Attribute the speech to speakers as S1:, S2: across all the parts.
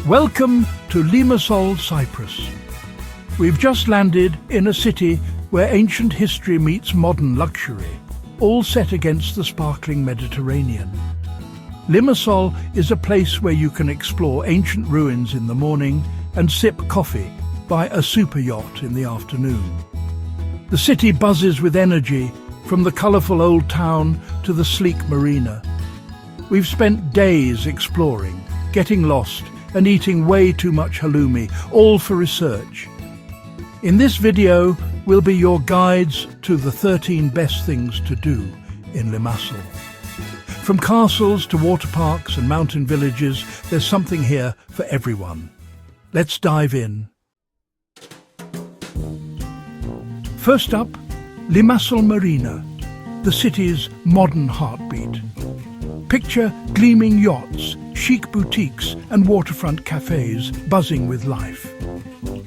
S1: Welcome to Limassol, Cyprus. We've just landed in a city where ancient history meets modern luxury, all set against the sparkling Mediterranean. Limassol is a place where you can explore ancient ruins in the morning and sip coffee by a super yacht in the afternoon. The city buzzes with energy, from the colourful old town to the sleek marina. We've spent days exploring, getting lost, and eating way too much halloumi, all for research. In this video, we'll be your guides to the 13 best things to do in Limassol. From castles to water parks and mountain villages, there's something here for everyone. Let's dive in. First up, Limassol Marina, the city's modern heartbeat. Picture gleaming yachts, chic boutiques and waterfront cafes buzzing with life.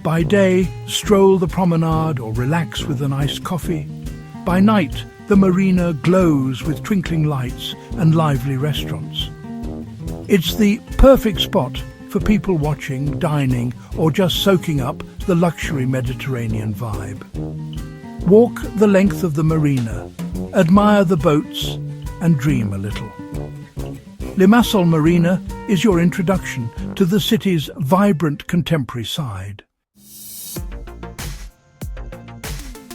S1: By day, stroll the promenade or relax with an iced coffee. By night, the marina glows with twinkling lights and lively restaurants. It's the perfect spot for people watching, dining, or just soaking up the luxury Mediterranean vibe. Walk the length of the marina, admire the boats, and dream a little. Limassol Marina is your introduction to the city's vibrant contemporary side.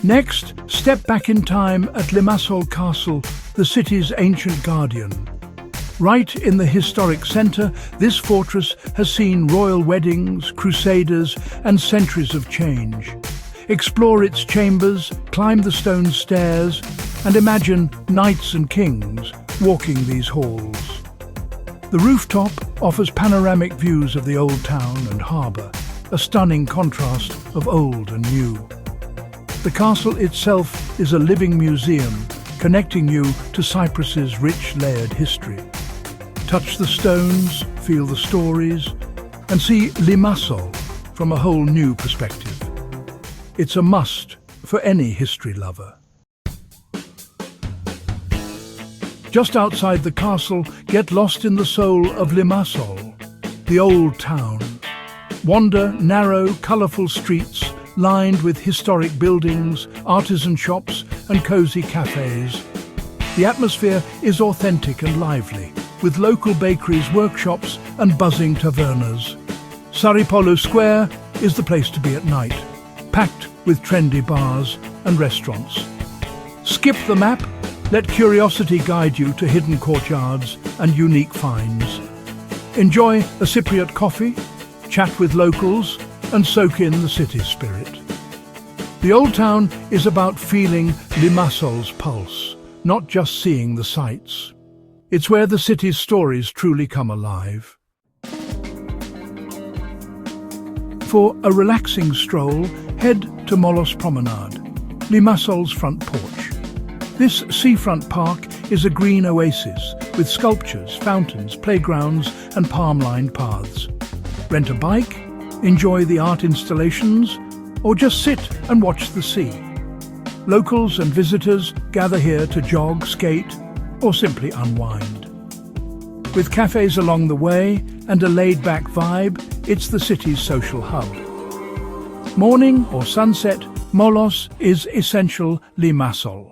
S1: Next, step back in time at Limassol Castle, the city's ancient guardian. Right in the historic centre, this fortress has seen royal weddings, crusaders, and centuries of change. Explore its chambers, climb the stone stairs, and imagine knights and kings walking these halls. The rooftop offers panoramic views of the old town and harbour, a stunning contrast of old and new. The castle itself is a living museum, connecting you to Cyprus's rich layered history. Touch the stones, feel the stories, and see Limassol from a whole new perspective. It's a must for any history lover. Just outside the castle, get lost in the soul of Limassol, the old town. Wander narrow, colourful streets lined with historic buildings, artisan shops and cosy cafes. The atmosphere is authentic and lively, with local bakeries, workshops and buzzing tavernas. Saripolo Square is the place to be at night, packed with trendy bars and restaurants. Skip the map. Let curiosity guide you to hidden courtyards and unique finds. Enjoy a Cypriot coffee, chat with locals, and soak in the city's spirit. The old town is about feeling Limassol's pulse, not just seeing the sights. It's where the city's stories truly come alive. For a relaxing stroll, head to Molos Promenade, Limassol's front porch. This seafront park is a green oasis with sculptures, fountains, playgrounds and palm-lined paths. Rent a bike, enjoy the art installations, or just sit and watch the sea. Locals and visitors gather here to jog, skate, or simply unwind. With cafes along the way and a laid-back vibe, it's the city's social hub. Morning or sunset, Molos is essential Limassol.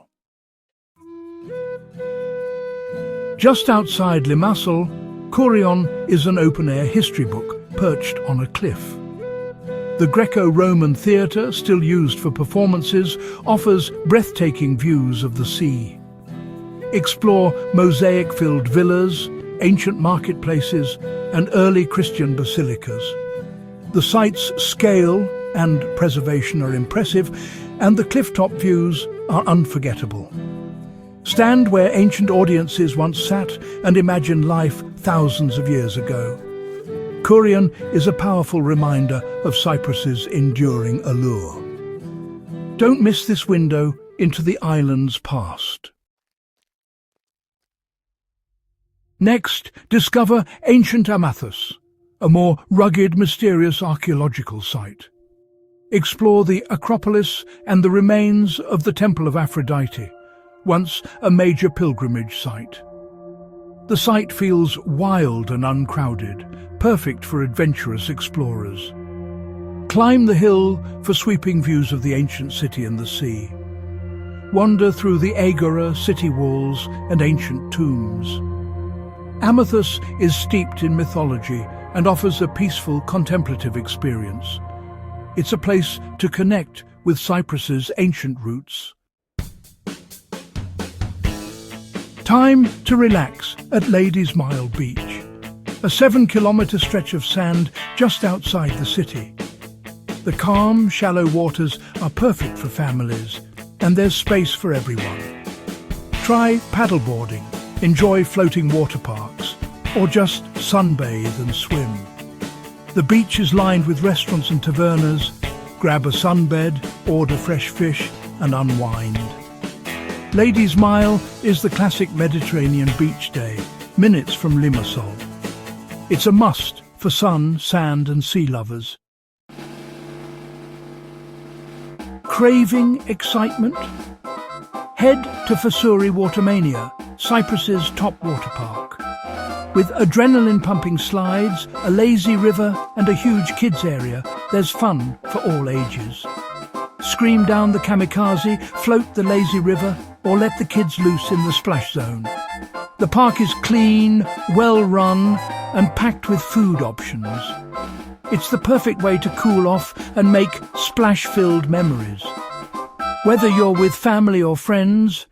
S1: Just outside Limassol, Kourion is an open-air history book perched on a cliff. The Greco-Roman theatre, still used for performances, offers breathtaking views of the sea. Explore mosaic-filled villas, ancient marketplaces, and early Christian basilicas. The site's scale and preservation are impressive, and the clifftop views are unforgettable. Stand where ancient audiences once sat and imagine life thousands of years ago. Kourion is a powerful reminder of Cyprus's enduring allure. Don't miss this window into the island's past. Next, discover ancient Amathus, a more rugged, mysterious archaeological site. Explore the Acropolis and the remains of the Temple of Aphrodite, once a major pilgrimage site. The site feels wild and uncrowded, perfect for adventurous explorers. Climb the hill for sweeping views of the ancient city and the sea. Wander through the agora, city walls, and ancient tombs. Amathus is steeped in mythology and offers a peaceful, contemplative experience. It's a place to connect with Cyprus's ancient roots. Time to relax at Ladies' Mile Beach, a 7-kilometre stretch of sand just outside the city. The calm, shallow waters are perfect for families, and there's space for everyone. Try paddleboarding, enjoy floating water parks, or just sunbathe and swim. The beach is lined with restaurants and tavernas. Grab a sunbed, order fresh fish, and unwind. Ladies' Mile is the classic Mediterranean beach day, minutes from Limassol. It's a must for sun, sand, and sea lovers. Craving excitement? Head to Fasuri Watermania, Cyprus's top water park. With adrenaline-pumping slides, a lazy river, and a huge kids area, there's fun for all ages. Scream down the kamikaze, float the lazy river, or let the kids loose in the splash zone. The park is clean, well-run, and packed with food options. It's the perfect way to cool off and make splash-filled memories. Whether you're with family or friends,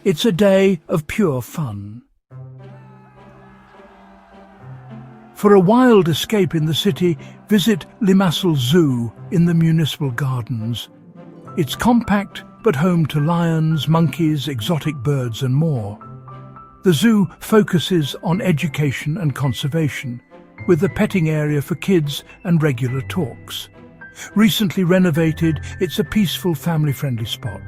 S1: it's a day of pure fun. For a wild escape in the city, visit Limassol Zoo in the municipal gardens. It's compact but home to lions, monkeys, exotic birds and more. The zoo focuses on education and conservation, with a petting area for kids and regular talks. Recently renovated, it's a peaceful, family-friendly spot.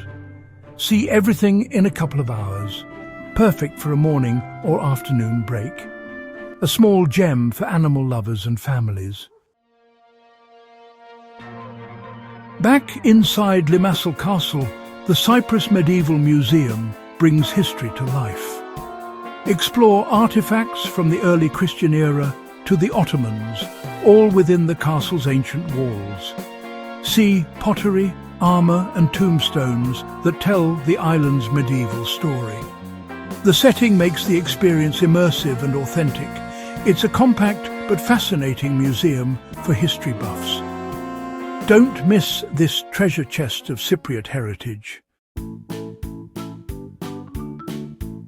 S1: See everything in a couple of hours, perfect for a morning or afternoon break. A small gem for animal lovers and families. Back inside Limassol Castle, the Cyprus Medieval Museum brings history to life. Explore artifacts from the early Christian era to the Ottomans, all within the castle's ancient walls. See pottery, armour and tombstones that tell the island's medieval story. The setting makes the experience immersive and authentic. It's a compact but fascinating museum for history buffs. Don't miss this treasure chest of Cypriot heritage.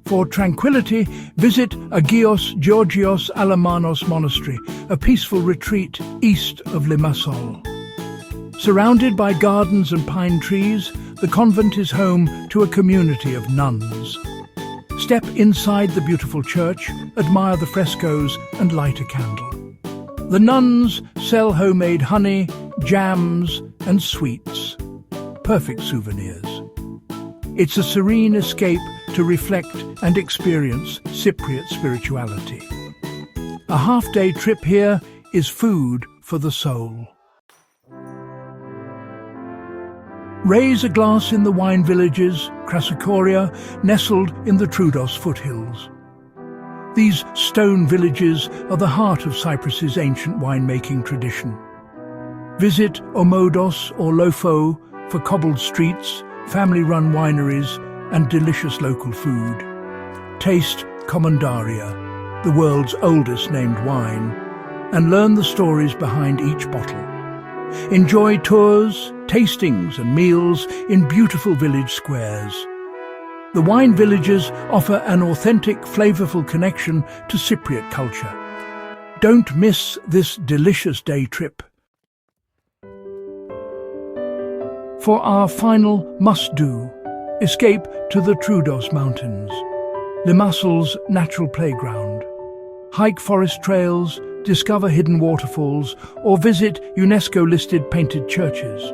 S1: For tranquility, visit Agios Georgios Alamanos Monastery, a peaceful retreat east of Limassol. Surrounded by gardens and pine trees, the convent is home to a community of nuns. Step inside the beautiful church, admire the frescoes and light a candle. The nuns sell homemade honey, jams and sweets. Perfect souvenirs. It's a serene escape to reflect and experience Cypriot spirituality. A half-day trip here is food for the soul. Raise a glass in the wine villages, Kourion, nestled in the Troodos foothills. These stone villages are the heart of Cyprus's ancient winemaking tradition. Visit Omodos or Lofo for cobbled streets, family-run wineries and delicious local food. Taste Commandaria, the world's oldest named wine, and learn the stories behind each bottle. Enjoy tours, tastings and meals in beautiful village squares. The wine villages offer an authentic, flavourful connection to Cypriot culture. Don't miss this delicious day trip. For our final must-do, escape to the Troodos Mountains, Limassol's natural playground. Hike forest trails, discover hidden waterfalls, or visit UNESCO-listed painted churches.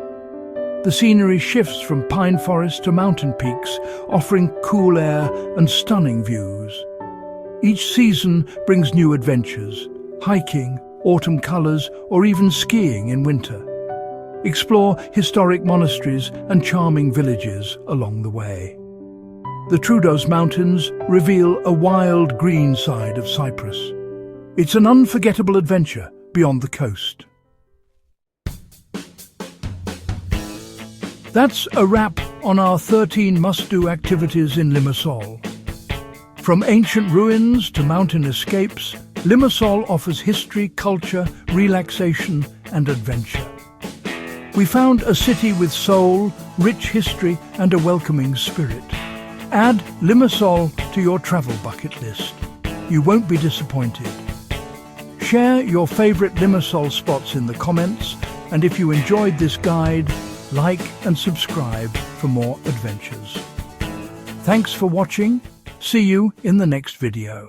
S1: The scenery shifts from pine forests to mountain peaks, offering cool air and stunning views. Each season brings new adventures, hiking, autumn colours, or even skiing in winter. Explore historic monasteries and charming villages along the way. The Troodos Mountains reveal a wild green side of Cyprus. It's an unforgettable adventure, beyond the coast. That's a wrap on our 13 must-do activities in Limassol. From ancient ruins to mountain escapes, Limassol offers history, culture, relaxation and adventure. We found a city with soul, rich history and a welcoming spirit. Add Limassol to your travel bucket list. You won't be disappointed. Share your favorite Limassol spots in the comments, and if you enjoyed this guide, like and subscribe for more adventures. Thanks for watching. See you in the next video.